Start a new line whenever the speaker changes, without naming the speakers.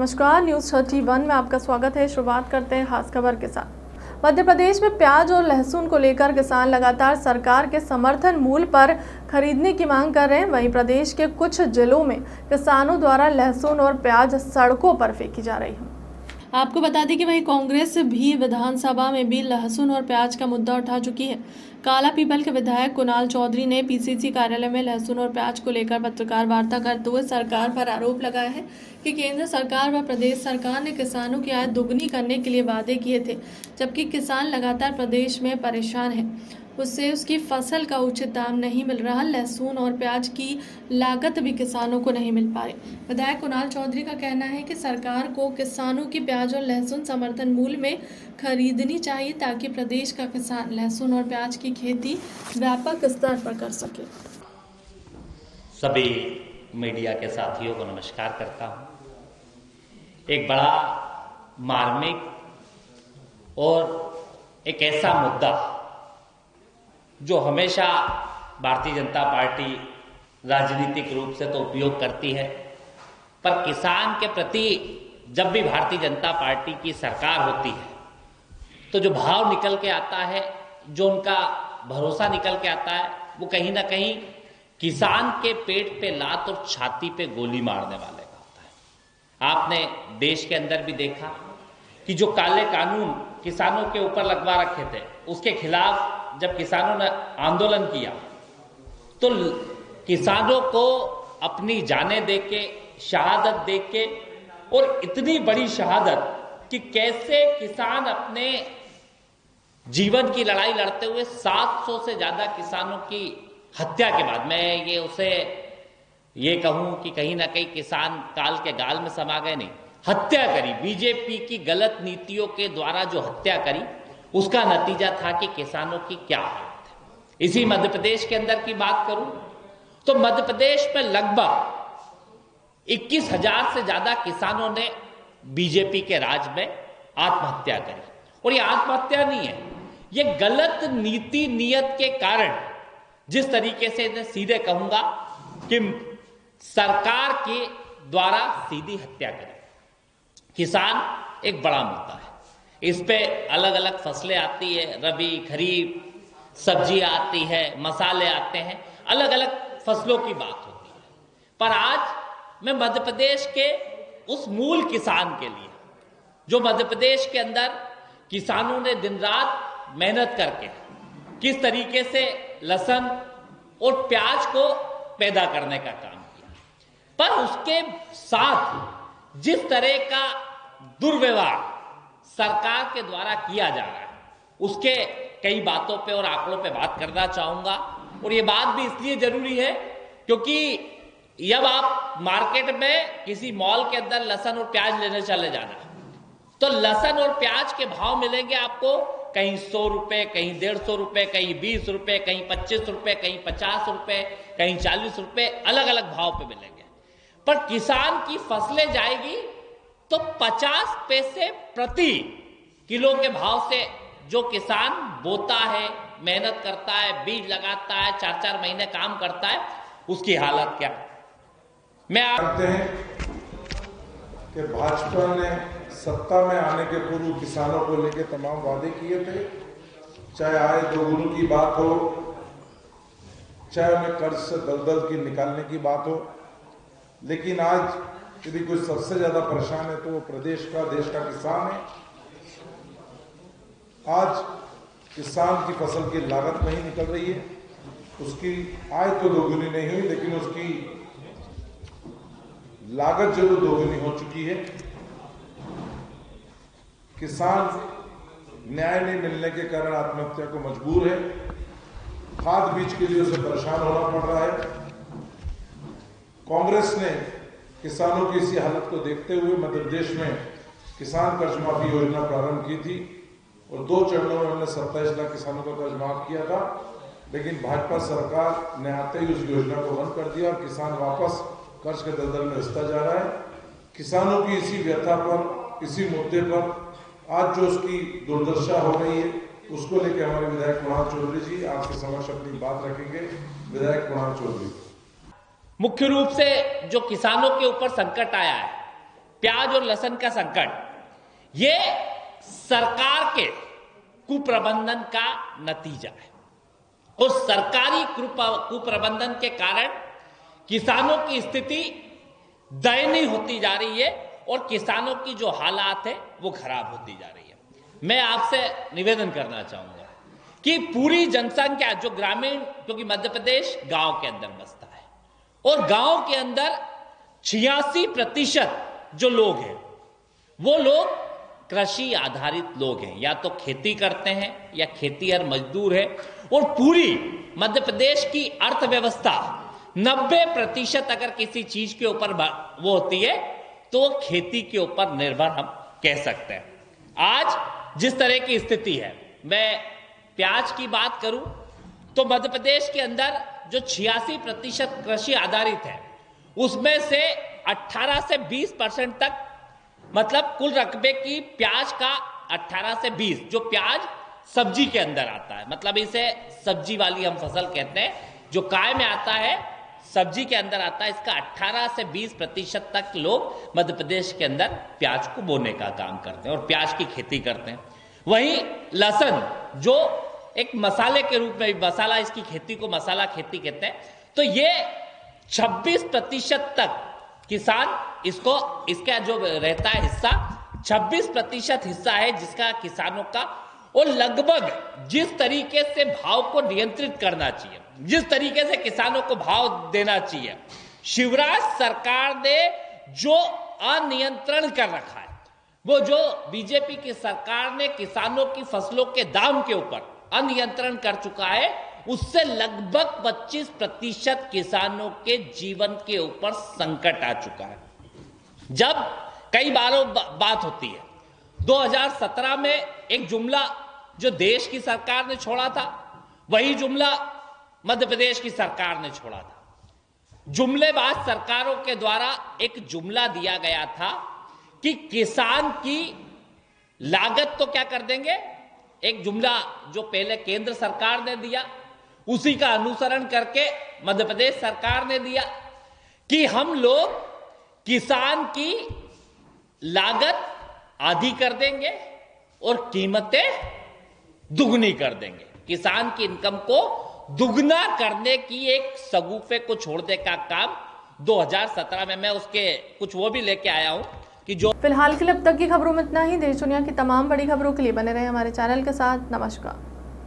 नमस्कार, न्यूज़ 31 में आपका स्वागत है। शुरुआत करते हैं खास खबर के साथ। मध्य प्रदेश में प्याज और लहसुन को लेकर किसान लगातार सरकार के समर्थन मूल्य पर खरीदने की मांग कर रहे हैं। वहीं प्रदेश के कुछ जिलों में किसानों द्वारा लहसुन और प्याज सड़कों पर फेंकी जा रही है। आपको बता दें कि वहीं कांग्रेस भी विधानसभा में भी लहसुन और प्याज का मुद्दा उठा चुकी है। काला पीपल के विधायक कुणाल चौधरी ने पीसीसी कार्यालय में लहसुन और प्याज को लेकर पत्रकार वार्ता करते हुए सरकार पर आरोप लगाया है कि केंद्र सरकार व प्रदेश सरकार ने किसानों की आय दोगुनी करने के लिए वादे किए थे, जबकि किसान लगातार प्रदेश में परेशान है। उससे उसकी फसल का उचित दाम नहीं मिल रहा। लहसुन और प्याज की लागत भी किसानों को नहीं मिल पा रही। विधायक कुणाल चौधरी का कहना है कि सरकार को किसानों की प्याज और लहसुन समर्थन मूल्य में खरीदनी चाहिए ताकि प्रदेश का किसान लहसुन और प्याज की खेती व्यापक स्तर पर कर सके।
सभी मीडिया के साथियों को नमस्कार करता हूं। एक बड़ा मार्मिक और एक ऐसा मुद्दा जो हमेशा भारतीय जनता पार्टी राजनीतिक रूप से तो उपयोग करती है, पर किसान के प्रति जब भी भारतीय जनता पार्टी की सरकार होती है तो जो भाव निकल के आता है, जो उनका भरोसा निकल के आता है, वो कहीं ना कहीं किसान के पेट पे लात और छाती पे गोली मारने वाले का होता है। आपने देश के अंदर भी देखा कि जो काले कानून किसानों के ऊपर लगवा रखे थे, उसके खिलाफ जब किसानों ने आंदोलन किया तो किसानों को अपनी जानें देके, शहादत देके, और इतनी बड़ी शहादत कि कैसे किसान अपने जीवन की लड़ाई लड़ते हुए 700 से ज्यादा किसानों की हत्या के बाद, मैं ये कहूं कि कहीं ना कहीं किसान काल के गाल में समा गए, नहीं, हत्या करी, बीजेपी की गलत नीतियों के द्वारा जो हत्या करी, उसका नतीजा था कि किसानों की क्या हालत है। इसी मध्य प्रदेश के अंदर की बात करूं तो मध्य प्रदेश में लगभग 21,000 से ज्यादा किसानों ने बीजेपी के राज में आत्महत्या करी। और ये आत्महत्या नहीं है, ये गलत नीति नियत के कारण, जिस तरीके से मैं सीधे कहूंगा कि सरकार के द्वारा सीधी हत्या करी। किसान एक बड़ा मुद्दा है, इस पे अलग अलग फसलें आती है, रबी, खरीफ, सब्जियां आती है, मसाले आते हैं, अलग अलग फसलों की बात होती है। पर आज मैं मध्य प्रदेश के उस मूल किसान के लिए, जो मध्य प्रदेश के अंदर किसानों ने दिन रात मेहनत करके किस तरीके से लहसुन और प्याज को पैदा करने का काम किया, पर उसके साथ जिस तरह का दुर्व्यवहार सरकार के द्वारा किया जा रहा है, उसके कई बातों पे और आंकड़ों पे बात करना चाहूंगा। और ये बात भी इसलिए जरूरी है क्योंकि जब आप मार्केट में किसी मॉल के अंदर लहसुन और प्याज लेने चले जाना, तो लहसुन और प्याज के भाव मिलेंगे आपको कहीं 100 रुपए, कहीं 150 रुपए, कहीं 20 रुपए, कहीं 25 रुपए, कहीं 50 रुपए, कहीं 40 रुपए, अलग अलग भाव पे मिलेंगे। पर किसान की फसलें जाएगी तो 50 पैसे प्रति किलो के भाव से जो किसान बोता है, मेहनत करता है, बीज लगाता है, 4-4 महीने काम करता है, उसकी हालत क्या। मैं
जानते हैं कि भाजपा ने सत्ता में आने के पूर्व किसानों को लेकर तमाम वादे किए थे, चाहे आय दोगुनी की बात हो, चाहे उन्हें कर्ज से दलदल की निकालने की बात हो। लेकिन आज यदि कोई सबसे ज्यादा परेशान है तो वो प्रदेश का, देश का किसान है। आज किसान की फसल की लागत नहीं निकल रही है, उसकी आय तो दोगुनी नहीं हुई, लेकिन उसकी लागत जरूर दोगुनी हो चुकी है। किसान न्याय नहीं मिलने के कारण आत्महत्या को मजबूर है। खाद बीज के लिए उसे परेशान होना पड़ रहा है। कांग्रेस ने किसानों की इसी हालत को देखते हुए मध्य प्रदेश में किसान कर्ज माफी योजना प्रारंभ की थी और 2 चरणों में हमने 27 लाख किसानों का कर्ज माफ किया था। लेकिन भाजपा सरकार ने आते ही उस योजना को बंद कर दिया और किसान वापस कर्ज के दलदल में घिसता जा रहा है। किसानों की इसी व्यथा पर, इसी मुद्दे पर आज जो उसकी दुर्दशा हो रही है, उसको लेकर हमारे विधायक कुणाल चौधरी जी आपके समक्ष अपनी बात रखेंगे। विधायक कुणाल चौधरी।
मुख्य रूप से जो किसानों के ऊपर संकट आया है प्याज और लहसुन का संकट ये सरकार के कुप्रबंधन का नतीजा है और सरकारी कुप्रबंधन के कारण किसानों की स्थिति दयनीय होती जा रही है और किसानों की जो हालात है वो खराब होती जा रही है। मैं आपसे निवेदन करना चाहूंगा कि पूरी जनसंख्या जो ग्रामीण, क्योंकि मध्य प्रदेश गांव के अंदर बसता है और गांव के अंदर 86% जो लोग हैं वो लोग कृषि आधारित लोग हैं, या तो खेती करते हैं या खेतीहर मजदूर है और पूरी मध्य प्रदेश की अर्थव्यवस्था 90% अगर किसी चीज के ऊपर वो होती है तो वो खेती के ऊपर निर्भर हम कह सकते हैं। आज जिस तरह की स्थिति है, मैं प्याज की बात करूं तो मध्य प्रदेश के अंदर जो 86% कृषि आधारित है उसमें से 18 से 20% तक, मतलब कुल रकबे की प्याज का 18 से 20 जो प्याज सब्जी के अंदर आता है, मतलब इसे सब्जी वाली हम फसल कहते हैं, जो काय में आता है सब्जी के अंदर आता है, इसका 18 से 20% तक लोग मध्य प्रदेश के अंदर प्याज को बोने का काम करते हैं और प्याज की खेती करते हैं। वहीं लहसुन जो एक मसाले के रूप में, मसाला, इसकी खेती को मसाला खेती कहते हैं, तो ये 26% तक किसान इसको, इसका जो रहता है हिस्सा 26% हिस्सा है जिसका किसानों का, और लगभग जिस तरीके से भाव को नियंत्रित करना चाहिए, जिस तरीके से किसानों को भाव देना चाहिए, शिवराज सरकार ने जो अनियंत्रण कर रखा है, वो जो बीजेपी की सरकार ने किसानों की फसलों के दाम के ऊपर अनियंत्रण कर चुका है, उससे लगभग 25% किसानों के जीवन के ऊपर संकट आ चुका है। जब कई बारों बात होती है, 2017 में एक जुमला जो देश की सरकार ने छोड़ा था, वही जुमला मध्य प्रदेश की सरकार ने छोड़ा था। जुमलेबाज सरकारों के द्वारा एक जुमला दिया गया था कि किसान की लागत तो क्या कर देंगे, एक जुमला जो पहले केंद्र सरकार ने दिया उसी का अनुसरण करके मध्य प्रदेश सरकार ने दिया कि हम लोग किसान की लागत आधी कर देंगे और कीमतें दुगनी कर देंगे। किसान की इनकम को दुगना करने की एक सगुफे को छोड़ने का काम 2017 में, मैं उसके कुछ वो भी लेके आया हूं कि जो
फिलहाल के लिए अब तक की खबरों में इतना ही। देश दुनिया की तमाम बड़ी खबरों के लिए बने रहे हमारे चैनल के साथ। नमस्कार।